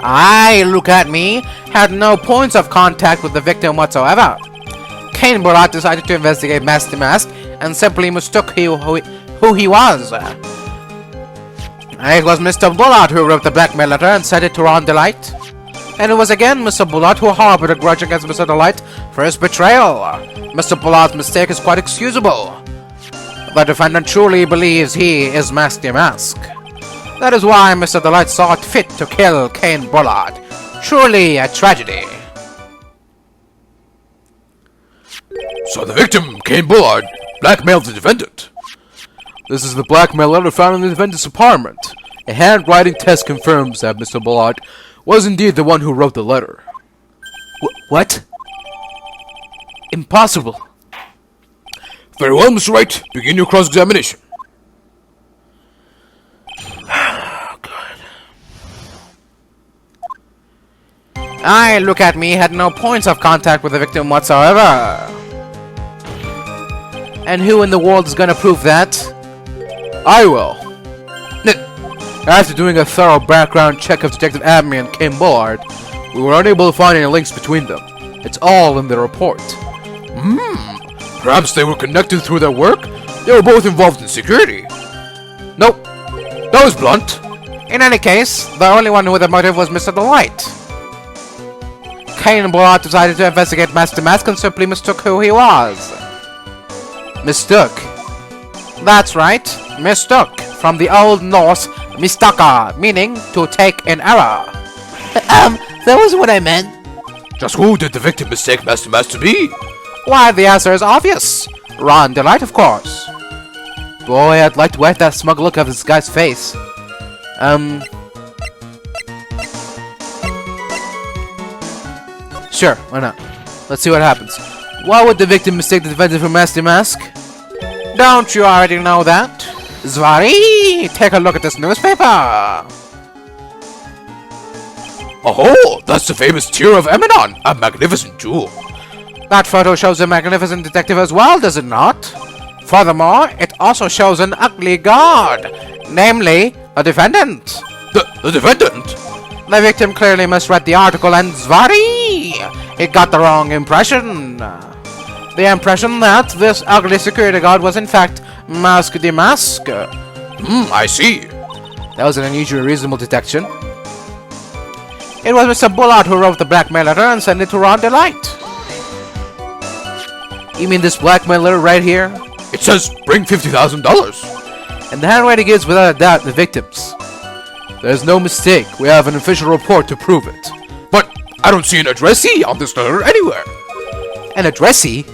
I, Luke Atmey, had no points of contact with the victim whatsoever. Cain Bullard decided to investigate Master Mask and simply mistook who he was. It was Mr. Bullard who wrote the blackmail letter and sent it to Ron Delight. And it was again Mr. Bullard who harbored a grudge against Mr. Delight for his betrayal. Mr. Bullard's mistake is quite excusable. The defendant truly believes he is Master Mask. That is why Mr. Delight saw it fit to kill Cain Bullard. Truly a tragedy. So the victim, Cain Bullard, blackmailed the defendant. This is the blackmail letter found in the defendant's apartment. A handwriting test confirms that Mr. Bullard was indeed the one who wrote the letter. What? Impossible. Very well, Mr. Wright. Begin your cross-examination. I, Luke Atmey, had no points of contact with the victim whatsoever. And who in the world is gonna prove that? I will. After doing a thorough background check of Detective Atmey and Cain Bullard, we were unable to find any links between them. It's all in the report. Perhaps they were connected through their work? They were both involved in security. Nope. That was blunt. In any case, the only one with a motive was Mr. Delight. Cain Bullard decided to investigate Master Mask and simply mistook who he was. Mistook? That's right, mistook. From the Old Norse, mistaka, meaning to take in error. That wasn't what I meant. Just who did the victim mistake Master Mask to be? Why, the answer is obvious. Ron Delight, of course. Boy, I'd like to wipe that smug look off this guy's face. Sure, why not? Let's see what happens. Why would the victim mistake the defendant for Master Mask? Don't you already know that? Zvari, take a look at this newspaper. Oh, that's the famous Tear of Eminon, a magnificent jewel. That photo shows a magnificent detective as well, does it not? Furthermore, it also shows an ugly god, namely, a defendant. The defendant? The victim clearly misread the article and Zvari! He got the wrong impression. The impression that this ugly security guard was in fact Mask the Mask. I see. That was an unusually reasonable detection. It was Mr. Bullard who wrote the blackmail letter and sent it to Ron Delight. You mean this blackmail letter right here? It says, bring $50,000. And the handwriting is without a doubt the victim's. There's no mistake. We have an official report to prove it. But I don't see an addressee on this letter anywhere. An addressee?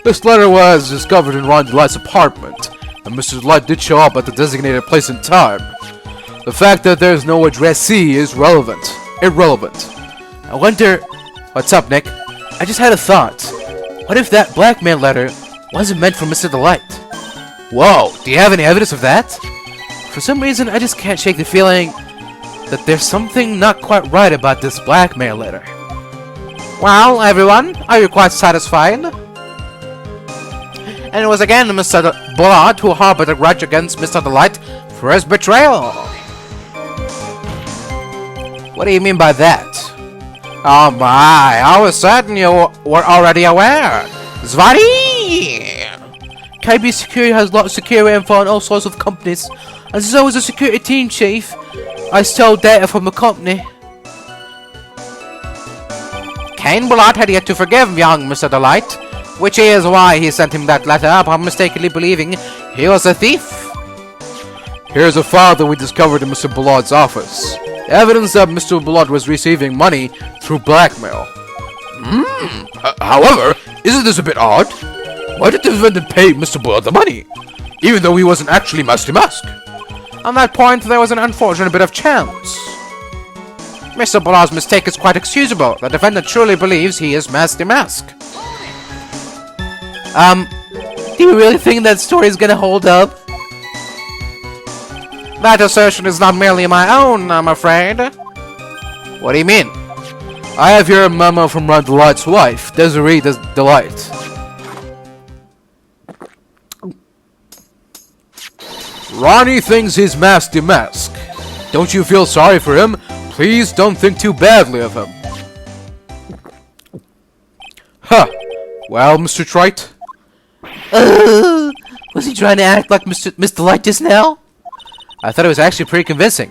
This letter was discovered in Ron Delight's apartment, and Mr. Delight did show up at the designated place and time. The fact that there's no addressee is irrelevant. I wonder... What's up, Nick? I just had a thought. What if that blackmail letter wasn't meant for Mr. Delight? Whoa, do you have any evidence of that? For some reason, I just can't shake the feeling that there's something not quite right about this blackmail letter. Well, everyone, are you quite satisfied? And it was again Mr. Bullard who harbored a grudge against Mr. Delight for his betrayal. What do you mean by that? Oh my, I was certain you were already aware. Zvari! KB Security has lots of security info on all sorts of companies. And so as a security team chief, I stole data from the company. Cain Bullard had yet to forgive young Mr. Delight, which is why he sent him that letter upon mistakenly believing he was a thief. Here's a file that we discovered in Mr. Bullard's office. Evidence that Mr. Bullard was receiving money through blackmail. However, isn't this a bit odd? Why did the defendant pay Mr. Bullard the money, even though he wasn't actually Master Mask? On that point, there was an unfortunate bit of chance. Mr. Bullard's mistake is quite excusable. The defendant truly believes he is Master Mask. Do you really think that story is gonna hold up? That assertion is not merely my own, I'm afraid. What do you mean? I have here a memo from Ron Delight's wife, Desiree Delight. Ronnie thinks he's Master Mask. Don't you feel sorry for him? Please don't think too badly of him. Huh. Well, Mr. Trite? Was he trying to act like Mr. Light just now? I thought it was actually pretty convincing.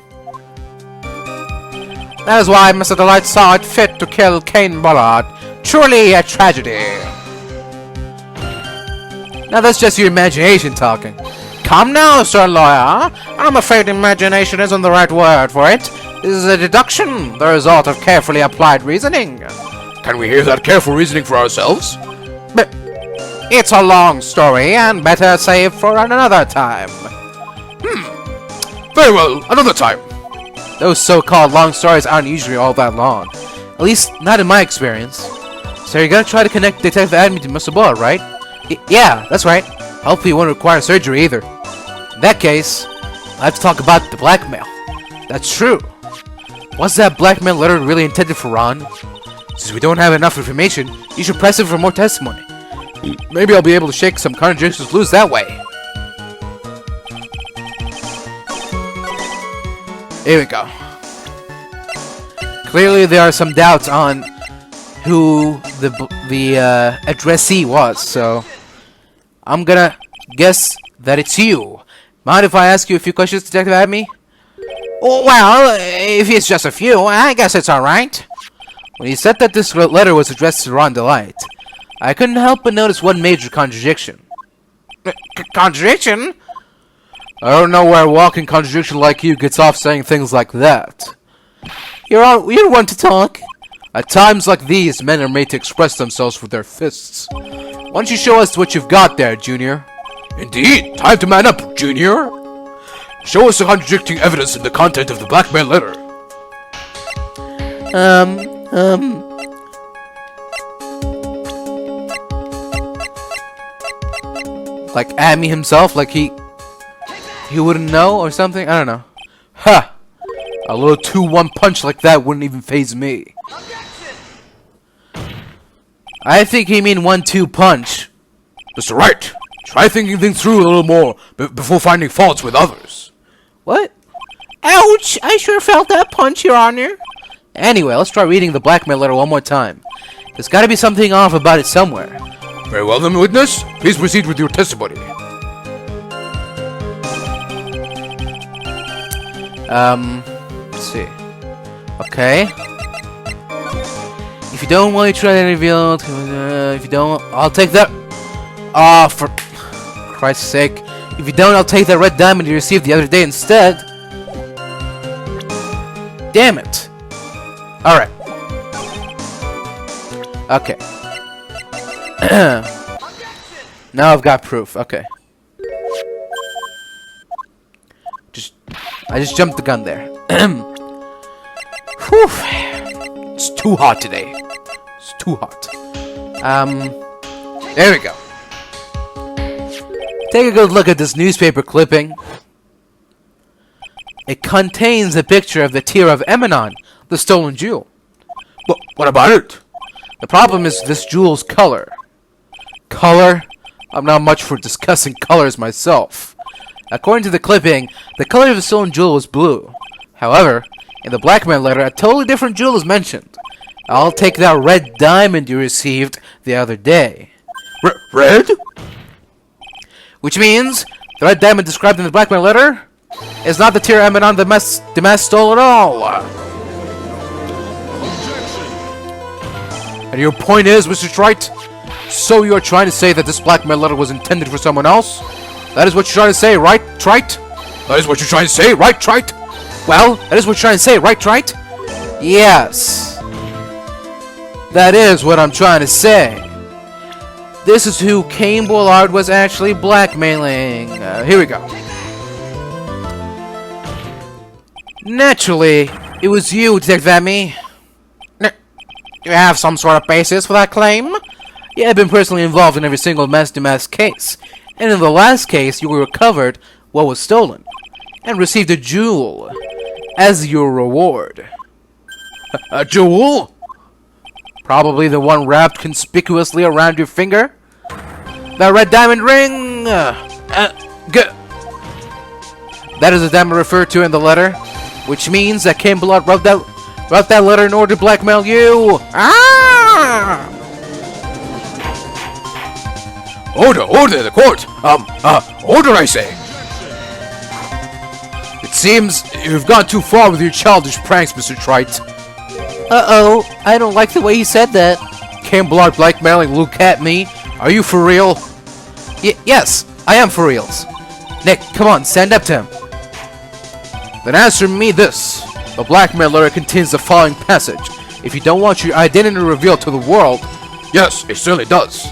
That is why Mr. Delight saw it fit to kill Cain Bullard. Truly a tragedy. Now that's just your imagination talking. Come now, Sir Lawyer. I'm afraid imagination isn't the right word for it. This is a deduction, the result of carefully applied reasoning. Can we hear that careful reasoning for ourselves? But it's a long story, and better saved for another time. Very well, another time. Those so-called long stories aren't usually all that long. At least, not in my experience. So you're gonna try to connect Detective Admin to Mr. Bullard, right? Yeah, that's right. Hopefully you won't require surgery either. In that case, I'll have to talk about the blackmail. That's true. Was that blackmail letter really intended for Ron? Since we don't have enough information, you should press him for more testimony. Maybe I'll be able to shake some contradictions loose that way. Here we go. Clearly there are some doubts on who the addressee was, so I'm gonna guess that it's you. Mind if I ask you a few questions, Detective Admy? Oh, well, if it's just a few, I guess it's alright. When you said that this letter was addressed to Ron Delight, I couldn't help but notice one major contradiction. Contradiction? I don't know where a walking contradiction like you gets off saying things like that. You're one to talk. At times like these, men are made to express themselves with their fists. Why don't you show us what you've got there, Junior? Indeed, time to man up, Junior. Show us the contradicting evidence in the content of the blackmail letter. Like Admy himself, like he wouldn't know or something? I don't know. Ha! A little 2-1 punch like that wouldn't even faze me. I think he mean 1-2 punch. Mr. Wright, try thinking things through a little more before finding faults with others. What? Ouch! I sure felt that punch, Your Honor. Anyway, let's try reading the blackmail letter one more time. There's gotta be something off about it somewhere. Very well then, witness. Please proceed with your testimony. Let's see. Okay. If you don't want to try to reveal, if you don't, I'll take that. Oh, for Christ's sake. If you don't, I'll take that red diamond you received the other day instead. Damn it. Alright. Okay. Now I've got proof. Okay. I just jumped the gun there. Whew. It's too hot today. It's too hot. There we go. Take a good look at this newspaper clipping. It contains a picture of the tear of Emanon, the stolen jewel. What about it? The problem is this jewel's color. Color? I'm not much for discussing colors myself. According to the clipping, the color of the stolen jewel was blue. However, in the blackmail letter, a totally different jewel is mentioned. I'll take that red diamond you received the other day. Red? Which means, the red diamond described in the blackmail letter is not the tear Emanon the mask stole at all. And your point is, Mr. Trite? So you're trying to say that this blackmail letter was intended for someone else? That is what you're trying to say, right, Trite? That is what you're trying to say, right, Trite? Well, that is what you're trying to say, right, Trite? Yes. That is what I'm trying to say. This is who Cain Bullard was actually blackmailing. Here we go. Naturally, it was you, Detective Admy. You have some sort of basis for that claim? Yeah, I've been personally involved in every single mask-to-mask case. And in the last case, you recovered what was stolen. And received a jewel as your reward. A jewel? Probably the one wrapped conspicuously around your finger. That red diamond ring! That is the diamond referred to in the letter. Which means that Cain Bullard rubbed that Wrote that letter in order to blackmail you. Ah! Order, the court! Order, I say! It seems you've gone too far with your childish pranks, Mr. Trite. Uh-oh, I don't like the way he said that. Came Bullard blackmailing Luke Atmey. Are you for real? Yes, I am for reals. Nick, come on, stand up to him. Then answer me this. The blackmail letter contains the following passage. If you don't want your identity revealed to the world... Yes, it certainly does.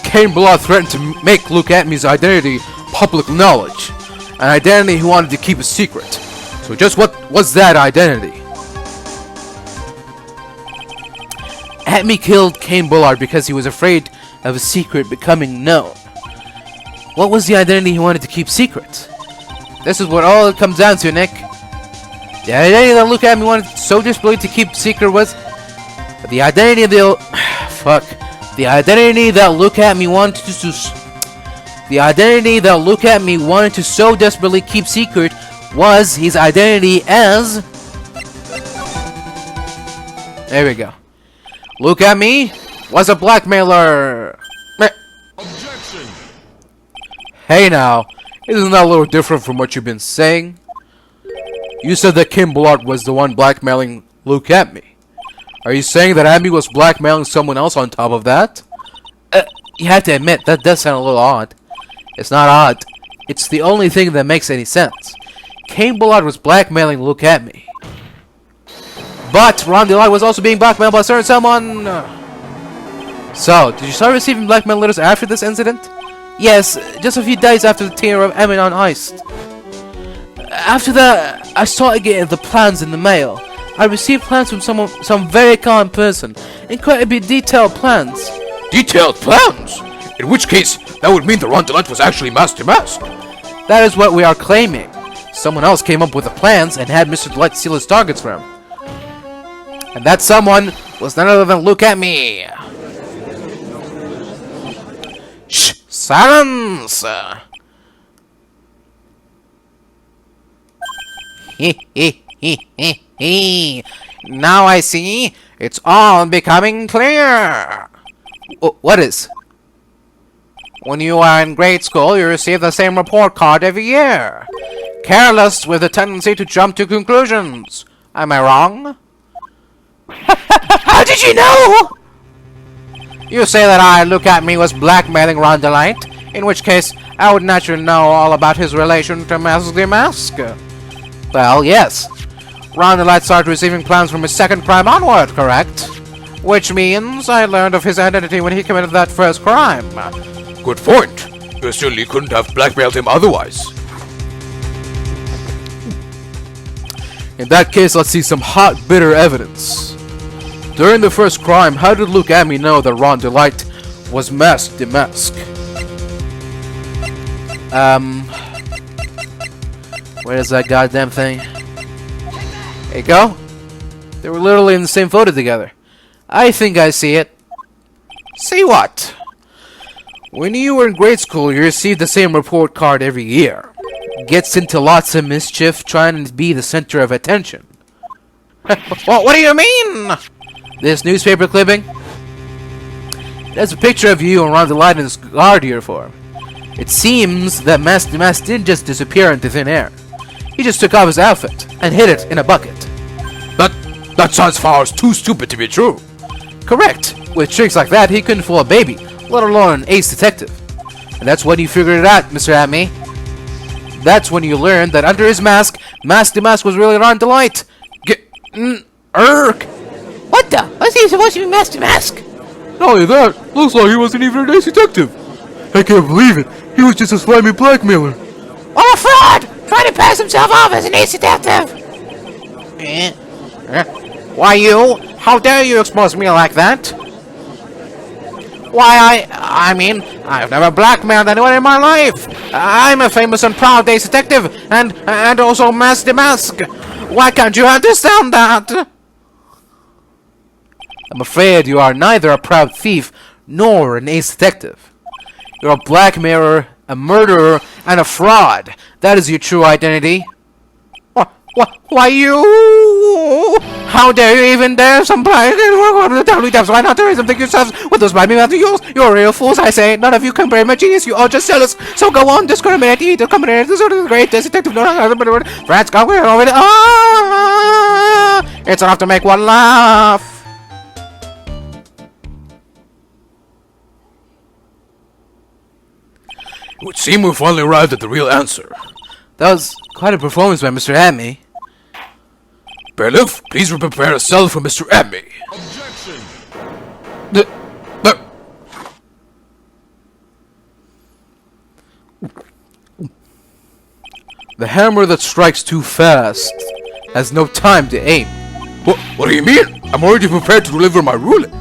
Cain Bullard threatened to make Luke Atmey's identity public knowledge. An identity he wanted to keep a secret. So just what was that identity? Atmey killed Cain Bullard because he was afraid of a secret becoming known. What was the identity he wanted to keep secret? This is what all it comes down to, Nick. The identity that Luke Atmey wanted so desperately to keep secret was... The identity of the... Fuck. The identity that Luke Atmey wanted to... The identity that Luke Atmey wanted to so desperately keep secret was his identity as... There we go. Luke Atmey was a blackmailer. Objection! Hey now, isn't that a little different from what you've been saying? You said that Cain Bullard was the one blackmailing Luke Atmey. Are you saying that Atmey was blackmailing someone else on top of that? You have to admit, that does sound a little odd. It's not odd. It's the only thing that makes any sense. Cain Bullard was blackmailing Luke Atmey. But Ron DeLite was also being blackmailed by a certain someone. So, did you start receiving blackmail letters after this incident? Yes, just a few days after the tear of Eminon heist. After that, I started getting the plans in the mail. I received plans from some very kind person. Incredibly detailed plans. Detailed plans? In which case, that would mean the Ron DeLite was actually mask to mask. That is what we are claiming. Someone else came up with the plans and had Mr. DeLite steal his targets from him. And that someone was none other than Luke Atmey. Shh! Silence! Now I see. It's all becoming clear. What is? When you are in grade school, you receive the same report card every year. Careless with a tendency to jump to conclusions. Am I wrong? How did you know? You say that I, Luke Atmey, was blackmailing Ron DeLite, in which case I would naturally know all about his relation to Mask the Mask. Well, yes. Ron DeLite started receiving plans from his second crime onward, correct? Which means I learned of his identity when he committed that first crime. Good point. You certainly couldn't have blackmailed him otherwise. In that case, let's see some hot, bitter evidence. During the first crime, how did Luke Atmey know that Ron DeLite was Mask the Mask? Where's that goddamn thing? There you go. They were literally in the same photo together. I think I see it. See what? When you were in grade school, you received the same report card every year. Gets into lots of mischief, trying to be the center of attention. What do you mean? This newspaper clipping? There's a picture of you and Ron DeLite in his guard uniform. It seems that Mask the Mask didn't just disappear into thin air. He just took off his outfit and hid it in a bucket. That sounds far too stupid to be true. Correct. With tricks like that, he couldn't fool a baby, let alone an ace detective. And that's when you figured it out, Mr. Atmey. That's when you learned that under his mask, Mask the Mask was really Ron DeLite. What the? Was he supposed to be Mask the Mask? Not only that, looks like he wasn't even an ace detective. I can't believe it. He was just a slimy blackmailer. What a fraud! Trying to pass himself off as an ace detective. Why you? How dare you expose me like that? Why I mean, I've never blackmailed anyone in my life. I'm a famous and proud ace detective, and also Mask the Mask. Why can't you understand that? I'm afraid you are neither a proud thief nor an ace detective. You're a blackmailer, a murderer, and a fraud. That is your true identity. Why you? How dare you even dare somebody to tell me depths? Why not do something yourselves with those blind materials? You're real fools, I say. None of you can brave my genius. You all just jealous. So go on, discriminate, eat, discriminate. This is the great detective. France, go over it. It's enough to make one laugh. It would seem we finally arrived at the real answer. That was quite a performance by Mr. Atmey. Bailiff, please prepare a cell for Mr. Atmey. Objection! The hammer that strikes too fast has no time to aim. What do you mean? I'm already prepared to deliver my ruling.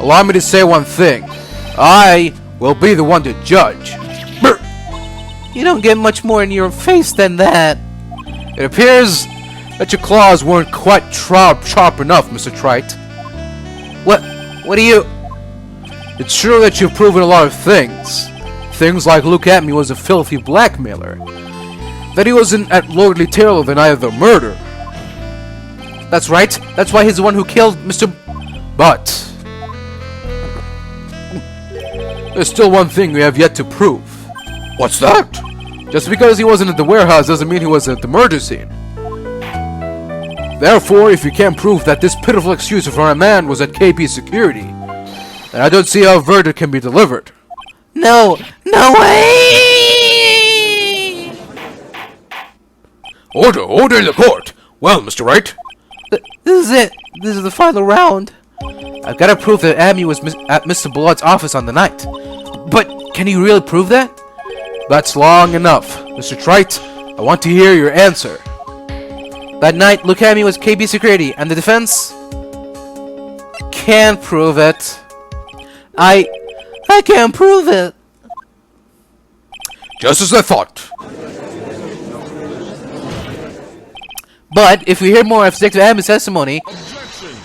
Allow me to say one thing. I will be the one to judge. You don't get much more in your face than that. It appears that your claws weren't quite sharp enough, Mr. Trite. What do you... It's true that you've proven a lot of things. Things like Luke Atmey was a filthy blackmailer. That he wasn't at Lordly Taylor the night of the murder. That's right. That's why he's the one who killed Mr. But there's still one thing we have yet to prove. What's that? Just because he wasn't at the warehouse doesn't mean he was at the murder scene. Therefore, if you can't prove that this pitiful excuse for a man was at KP security, then I don't see how a verdict can be delivered. No way! Order in the court! Well, Mr. Wright? This is it. This is the final round. I've got to prove that Atmey was at Mr. Bullard's office on the night. But can you really prove that? That's long enough. Mr. Trite, I want to hear your answer. That night, Luke Atmey was KB security, and the defense can't prove it. I can't prove it. Just as I thought. But if we hear more of Detective Atmey's testimony... Objection!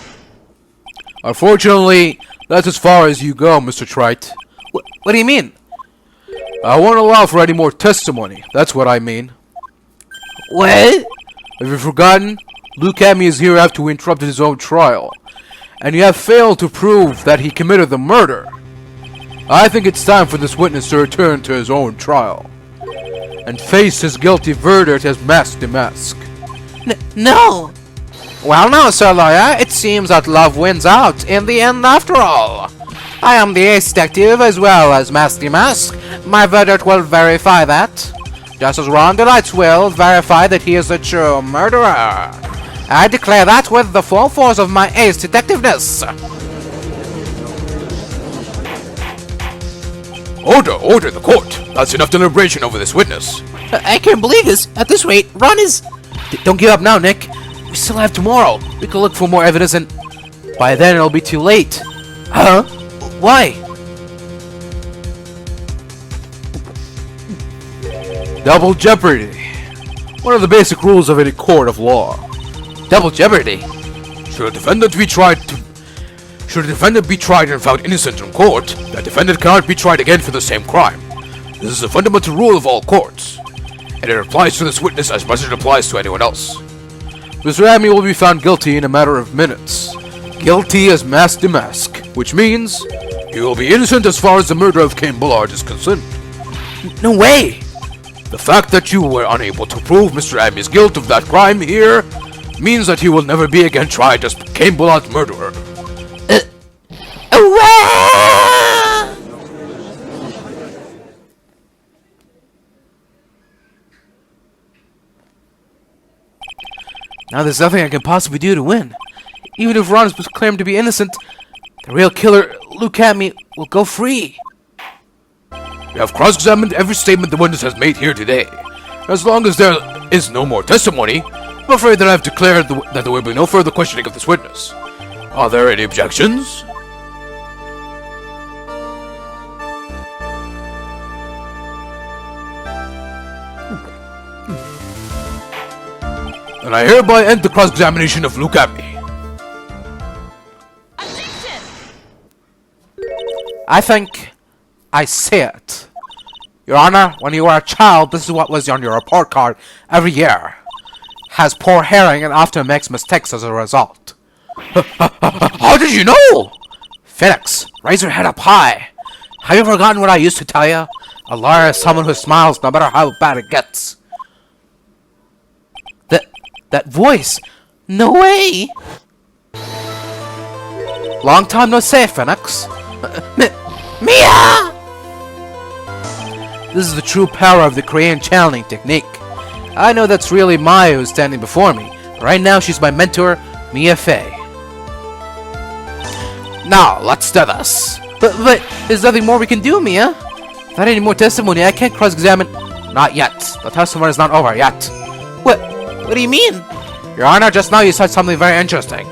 Unfortunately, that's as far as you go, Mr. Trite. What do you mean? I won't allow for any more testimony. That's what I mean. What? Have you forgotten? Luke Atmey is here after we interrupted his own trial. And you have failed to prove that he committed the murder. I think it's time for this witness to return to his own trial. And face his guilty verdict as mask to mask. No! Well now, Sir Lawyer, it seems that love wins out in the end after all. I am the ace detective as well as Master Mask. My verdict will verify that. Just as Ron Delights will verify that he is the true murderer. I declare that with the full force of my ace detectiveness. Order the court. That's enough deliberation over this witness. I can't believe this. At this rate, Ron is... Don't give up now, Nick. We still have tomorrow. We can look for more evidence and... By then, it'll be too late. Huh? Why? Double jeopardy. One of the basic rules of any court of law. Double jeopardy? Should a defendant be tried and found innocent in court, that defendant cannot be tried again for the same crime. This is a fundamental rule of all courts, and it applies to this witness as much as it applies to anyone else. Mr. Atmey will be found guilty in a matter of minutes. Guilty as mask to mask, which means he will be innocent as far as the murder of Cain Bullard is concerned. No way! The fact that you were unable to prove Mr. Atmey's guilt of that crime here means that he will never be again tried as Cain Bullard's murderer. Now there's nothing I can possibly do to win. Even if Ron is claimed to be innocent, the real killer, Luke Atmey, will go free. We have cross-examined every statement the witness has made here today. As long as there is no more testimony, I'm afraid that I have declared that there will be no further questioning of this witness. Are there any objections? And I hereby end the cross-examination of Luke Atmey. Objection! I think I see it. Your Honor, when you were a child, this is what was on your report card every year. has poor hearing and often makes mistakes as a result. How did you know? Phoenix, raise your head up high. Have you forgotten what I used to tell you? A lawyer is someone who smiles no matter how bad it gets. That voice! No way! Long time no see, Phoenix. Mia! This is the true power of the Korean channeling technique. I know that's really Maya who's standing before me. Right now, she's my mentor, Mia Fey. Now, let's do this. But there's nothing more we can do, Mia. Not any more testimony. I can't cross-examine. Not yet. The testimony is not over yet. What do you mean? Your Honor, just now you said something very interesting.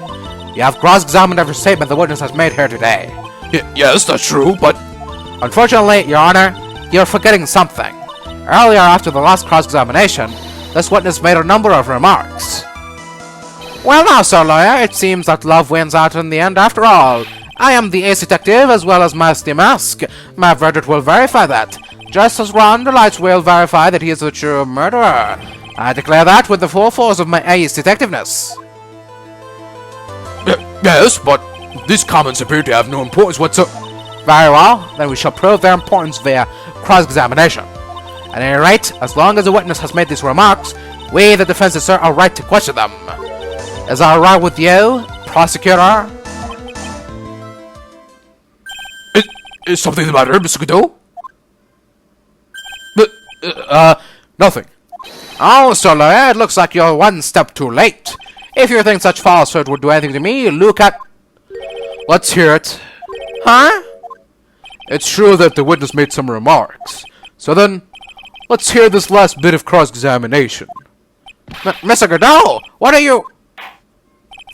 You have cross-examined every statement the witness has made here today. Yes, that's true, but... Unfortunately, Your Honor, you're forgetting something. Earlier, after the last cross-examination, this witness made a number of remarks. Well now, Sir Lawyer, it seems that love wins out in the end after all. I am the ace detective as well as Master Mask. My verdict will verify that, just as Ron the Lights will verify that he is the true murderer. I declare that with the full force of my ace detectiveness. Yes, but these comments appear to have no importance whatsoever. Very well, then we shall prove their importance via cross-examination. At any rate, as long as the witness has made these remarks, we, the defense, sir, are right to question them. Is that right with you, prosecutor? Is something the matter, Mr. Godot? Nothing. Oh, Sir Lawyer, it looks like you're one step too late. If you think such falsehood would do anything to me, look at... Let's hear it. Huh? It's true that the witness made some remarks. So then, let's hear this last bit of cross-examination. Mr. Godot, what are you...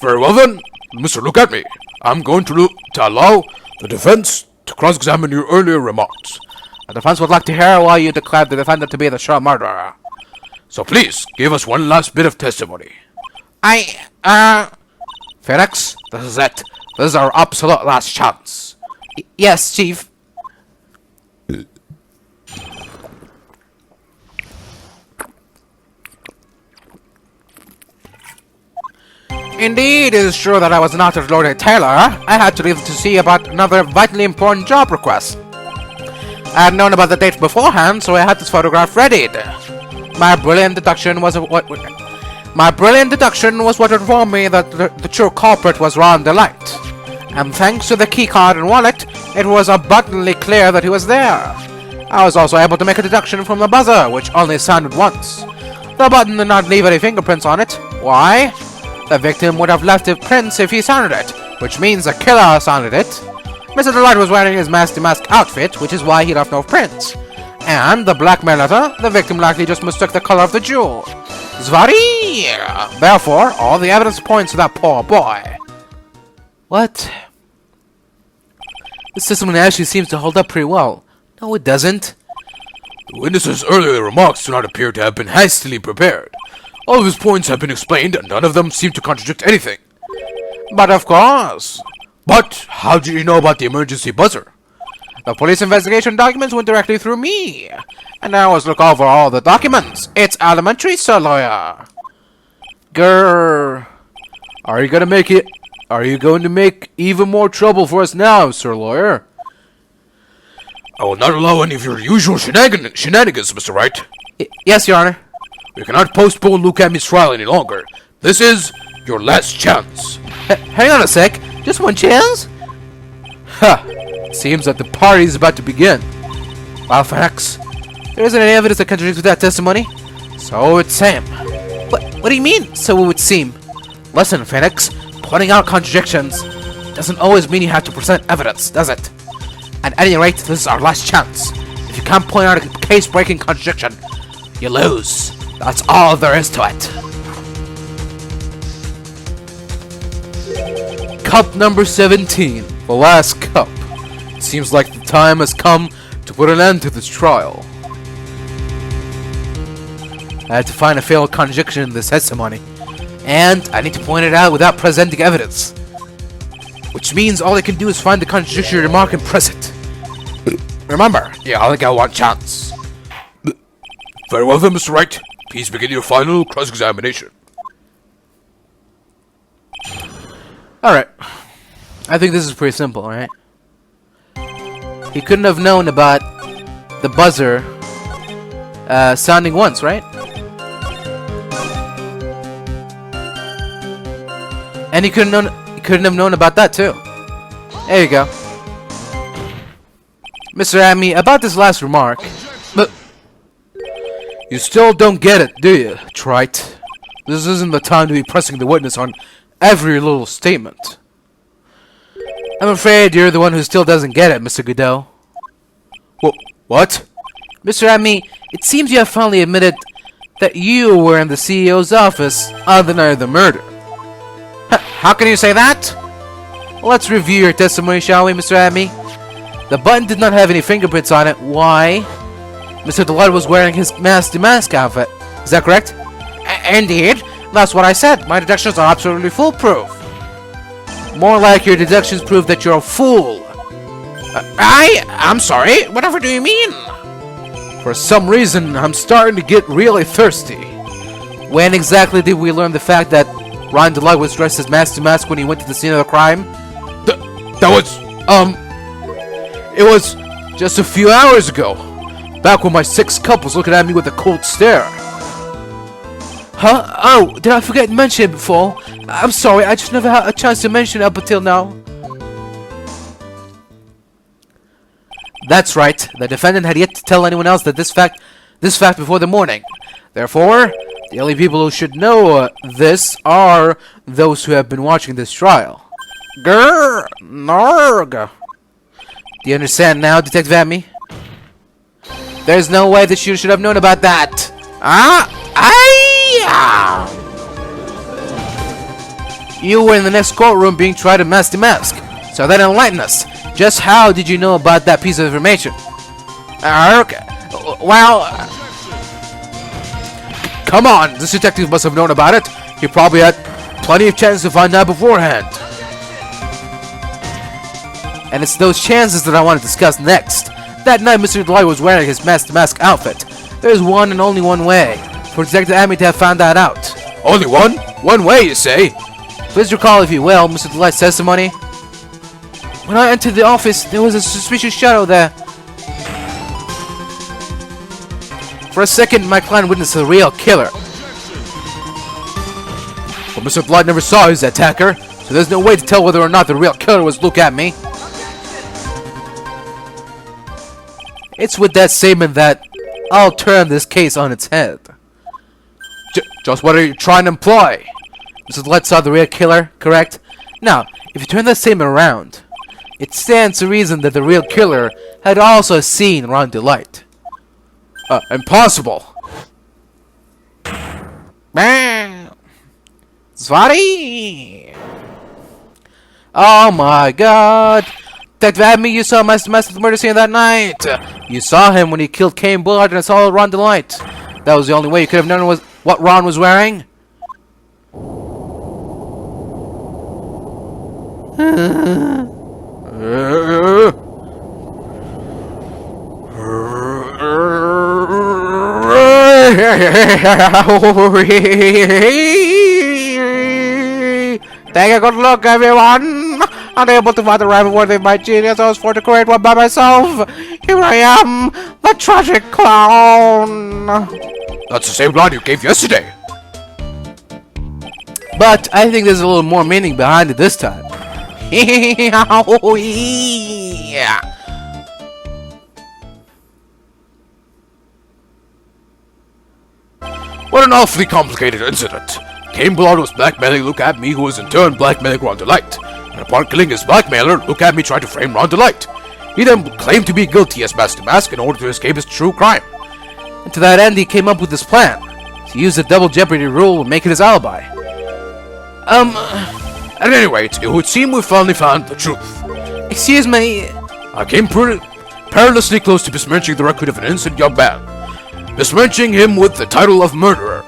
Very well then, Mr. Luke Atmey. I'm going to allow the defense to cross-examine your earlier remarks. The defense would like to hear why you declared the defendant to be the sure murderer. So please, give us one last bit of testimony. Phoenix, this is it. This is our absolute last chance. Yes, Chief. Indeed, it is true that I was not a Lord Taylor. I had to leave to see about another vitally important job request. I had known about the date beforehand, so I had this photograph readied. My brilliant deduction was what informed me that the true culprit was Ron Delight. And thanks to the keycard and wallet, it was abundantly clear that he was there. I was also able to make a deduction from the buzzer, which only sounded once. The button did not leave any fingerprints on it. Why? The victim would have left prints if he sounded it, which means the killer sounded it. Mr. Delight was wearing his mask outfit, which is why he left no prints. And the blackmail letter, the victim likely just mistook the color of the jewel. Zvari! Therefore, all the evidence points to that poor boy. What? This testimony actually seems to hold up pretty well. No, it doesn't. The witness's earlier remarks do not appear to have been hastily prepared. All of his points have been explained, and none of them seem to contradict anything. But of course. But how did you know about the emergency buzzer? The police investigation documents went directly through me. And I always look over all the documents. It's elementary, Sir Lawyer. Grrr. Are you going to make even more trouble for us now, Sir Lawyer? I will not allow any of your usual shenanigans, Mr. Wright. Yes, Your Honor. We cannot postpone Luke Atmey's trial any longer. This is your last chance. Hang on a sec. Just one chance? Ha! Seems that the party is about to begin. Well, Phoenix, there isn't any evidence that contradicts that testimony. So it seems. What do you mean, so it would seem? Listen, Phoenix, pointing out contradictions doesn't always mean you have to present evidence, does it? At any rate, this is our last chance. If you can't point out a case-breaking contradiction, you lose. That's all there is to it. Cup number 17, the last cup. It seems like the time has come to put an end to this trial. I had to find a fatal contradiction in this testimony, and I need to point it out without presenting evidence. Which means all I can do is find the contradictory remark and press it. Remember, you only got one chance. Very well then, Mr. Wright. Please begin your final cross-examination. Alright. I think this is pretty simple, alright? He couldn't have known about the buzzer sounding once, right? And he couldn't have known about that too. There you go. Mr. Atmey, about this last remark, but you still don't get it, do you, trite? This isn't the time to be pressing the witness on every little statement. I'm afraid you're the one who still doesn't get it, Mr. Godot. What? Mr. Atmey, it seems you have finally admitted that you were in the CEO's office on the night of the murder. How can you say that? Let's review your testimony, shall we, Mr. Atmey? The button did not have any fingerprints on it. Why? Mr. Delight was wearing his mask-to-mask outfit. Is that correct? Indeed. That's what I said. My deductions are absolutely foolproof. More like your deductions prove that you're a fool. I'm sorry. Whatever do you mean? For some reason, I'm starting to get really thirsty. When exactly did we learn the fact that Ron Delight was dressed as mask-to-mask when he went to the scene of the crime? It was just a few hours ago. Back when my 6 cup was looking at me with a cold stare. Huh? Oh, did I forget to mention it before? I'm sorry, I just never had a chance to mention it up until now. That's right. The defendant had yet to tell anyone else that this fact before the morning. Therefore, the only people who should know this are those who have been watching this trial. Grr, narg. Do you understand now, Detective Atmey? There's no way that you should have known about that. You were in the next courtroom being tried to mask to mask. So that enlighten us. Just how did you know about that piece of information? Okay. Well... Come on, this detective must have known about it. He probably had plenty of chances to find out beforehand. And it's those chances that I want to discuss next. That night, Mr. Delight was wearing his mask-to-mask outfit. There's one and only one way for Detective Atmey to have found that out. Only one? One way, you say? Please recall, if you will, Mr. Delight's testimony. When I entered the office, there was a suspicious shadow there. For a second, my client witnessed a real killer. But Mr. Delight never saw his attacker, so there's no way to tell whether or not the real killer was Luke Atmey. It's with that statement that I'll turn this case on its head. Just what are you trying to imply? Mr. Delight saw the real killer, correct? Now, if you turn that statement around, it stands to reason that the real killer had also seen Ron Delight. Impossible. Sorry. Oh my god. Detective Atmey, you saw Master at the murder scene that night. You saw him when he killed Cain Bullard and saw Ron Delight. That was the only way you could have known what Ron was wearing. Take a good look, everyone. Unable to find the rival worthy of my genius, I was forced to create one by myself. Here I am, the tragic clown. That's the same line you gave yesterday. But I think there's a little more meaning behind it this time. Oh, yeah. What an awfully complicated incident. Cain Bullard was blackmailing Luke Atmey, who was in turn blackmailing Ron Delight. And upon killing his blackmailer, Luke Atmey tried to frame Ron Delight. He then claimed to be guilty as Master Mask in order to escape his true crime. And to that end, he came up with this plan to use the double jeopardy rule and make it his alibi. At any rate, it would seem we finally found the truth. Excuse me. I came perilously close to besmirching the record of an innocent young man, besmirching him with the title of murderer.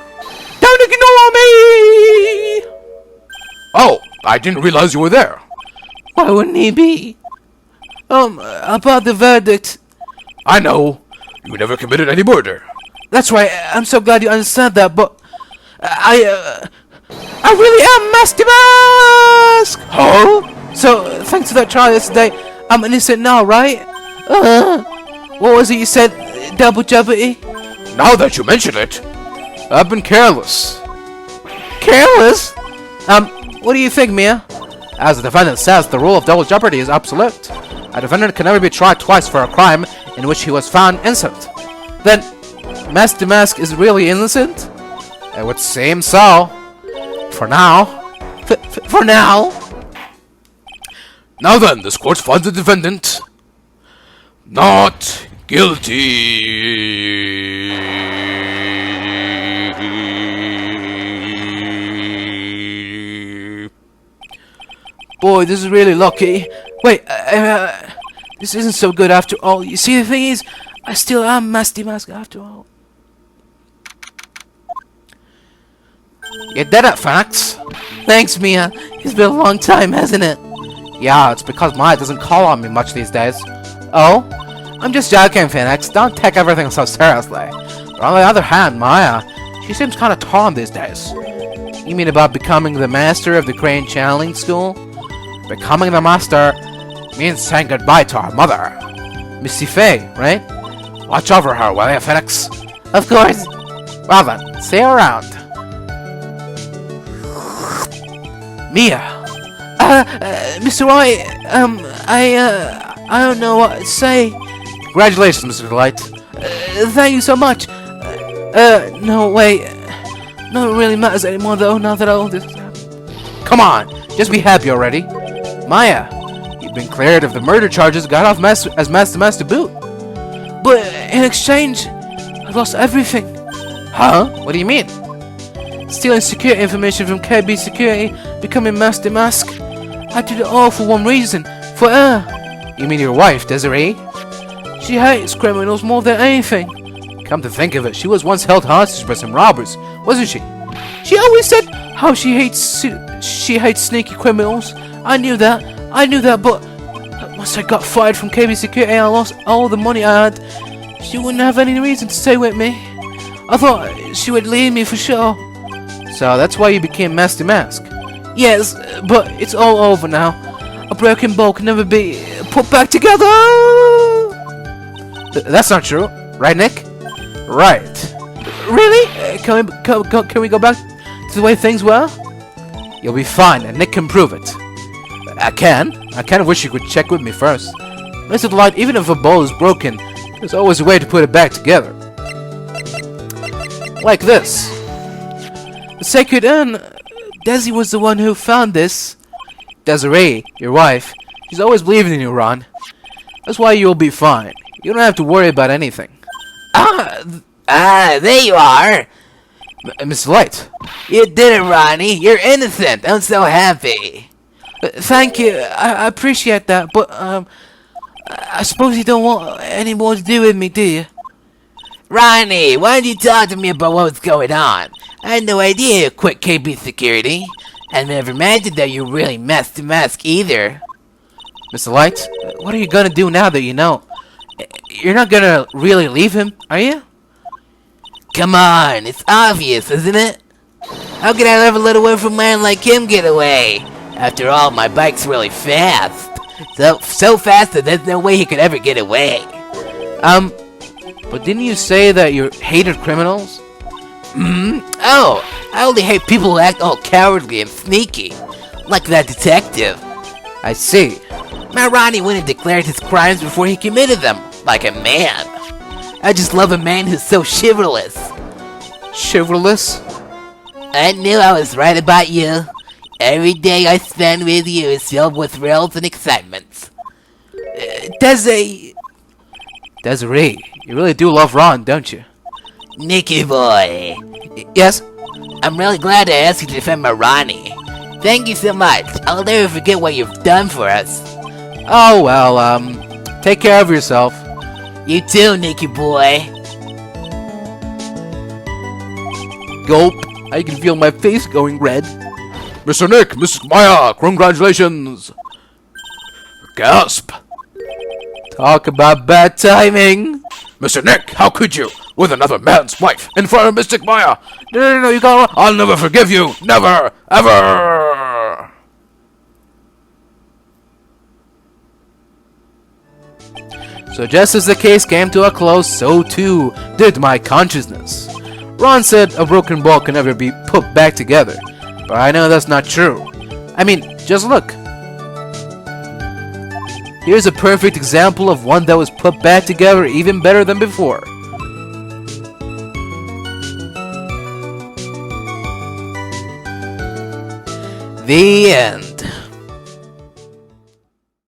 Don't ignore me! Oh, I didn't realize you were there. Why wouldn't he be? About the verdict. I know. You never committed any murder. That's right. I'm so glad you understand that, but I really am Master Mask! Huh? So, thanks to that trial yesterday, I'm innocent now, right? What was it you said? Double Jeopardy? Now that you mention it, I've been careless. Careless? What do you think, Mia? As the defendant says, the rule of double jeopardy is absolute. A defendant can never be tried twice for a crime in which he was found innocent. Then, Master Mask is really innocent? It would seem so. For now. For now? Now then, this court finds the defendant not guilty. Boy, this is really lucky. Wait, this isn't so good after all. You see, the thing is, I still am Master Mask after all. You did it, Phoenix. Thanks, Mia. It's been a long time, hasn't it? Yeah, it's because Maya doesn't call on me much these days. Oh? I'm just joking, Phoenix. Don't take everything so seriously. But on the other hand, Maya, she seems kind of torn these days. You mean about becoming the master of the crane channeling school? Becoming the master means saying goodbye to our mother. Missy Faye, right? Watch over her, will you, Phoenix? Of course. Well then, see you around. Mia. Mr. White, I don't know what to say. Congratulations, Mr. Delight. Thank you so much. No, wait. No, it really matters anymore, though, now that all this has happened. Come on, just be happy already. Maya, you've been cleared of the murder charges, got off as Master Mask to boot. But in exchange, I lost everything. Huh? What do you mean? Stealing security information from KB Security, becoming Master Mask. I did it all for one reason, for her. You mean your wife, Desiree? She hates criminals more than anything. Come to think of it, she was once held hostage by some robbers, wasn't she? She always said how she hates sneaky criminals. I knew that, but once I got fired from KB Security and I lost all the money I had, she wouldn't have any reason to stay with me. I thought she would leave me for sure. So that's why you became Master Mask? Yes, but it's all over now. A broken bowl can never be put back together! That's not true, right, Nick? Right. Really? Can we go back to the way things were? You'll be fine, and Nick can prove it. I kind of wish you could check with me first. Mr. Delight, even if a bowl is broken, there's always a way to put it back together. Like this. The sacred urn. Desi was the one who found this. Desiree, your wife, she's always believing in you, Ron. That's why you'll be fine. You don't have to worry about anything. There you are. Mr. Light. You did it, Ronnie. You're innocent. I'm so happy. Thank you. I appreciate that, but I suppose you don't want any more to do with me, do you? Ronnie, why don't you talk to me about what's going on? I had no idea you quit KB Security. I never imagined that you really Master Mask either. Mr. Light, what are you gonna do now that you know? You're not gonna really leave him, are you? Come on, it's obvious, isn't it? How could I let a little inframan like him get away? After all, my bike's really fast. So fast that there's no way he could ever get away. But didn't you say that you hated criminals? Oh, I only hate people who act all cowardly and sneaky. Like that detective. I see. My Ronnie went and declared his crimes before he committed them, like a man. I just love a man who's so chivalrous. Chivalrous? I knew I was right about you. Every day I spend with you is filled with thrills and excitements. Desiree, you really do love Ron, don't you? Nicky boy. Yes? I'm really glad I asked you to defend my Ronnie. Thank you so much. I'll never forget what you've done for us. Oh, well, take care of yourself. You too, Nicky boy. Gulp. I can feel my face going red. Mr. Nick, Mrs. Maya, congratulations. Gasp. Talk about bad timing. Mr. Nick, how could you? With another man's wife in front of Mystic Maya. No, you got. I'll never forgive you. Never, ever. So just as the case came to a close, so too did my consciousness. Ron said a broken ball can never be put back together, but I know that's not true. I mean, just look. Here's a perfect example of one that was put back together even better than before. The end.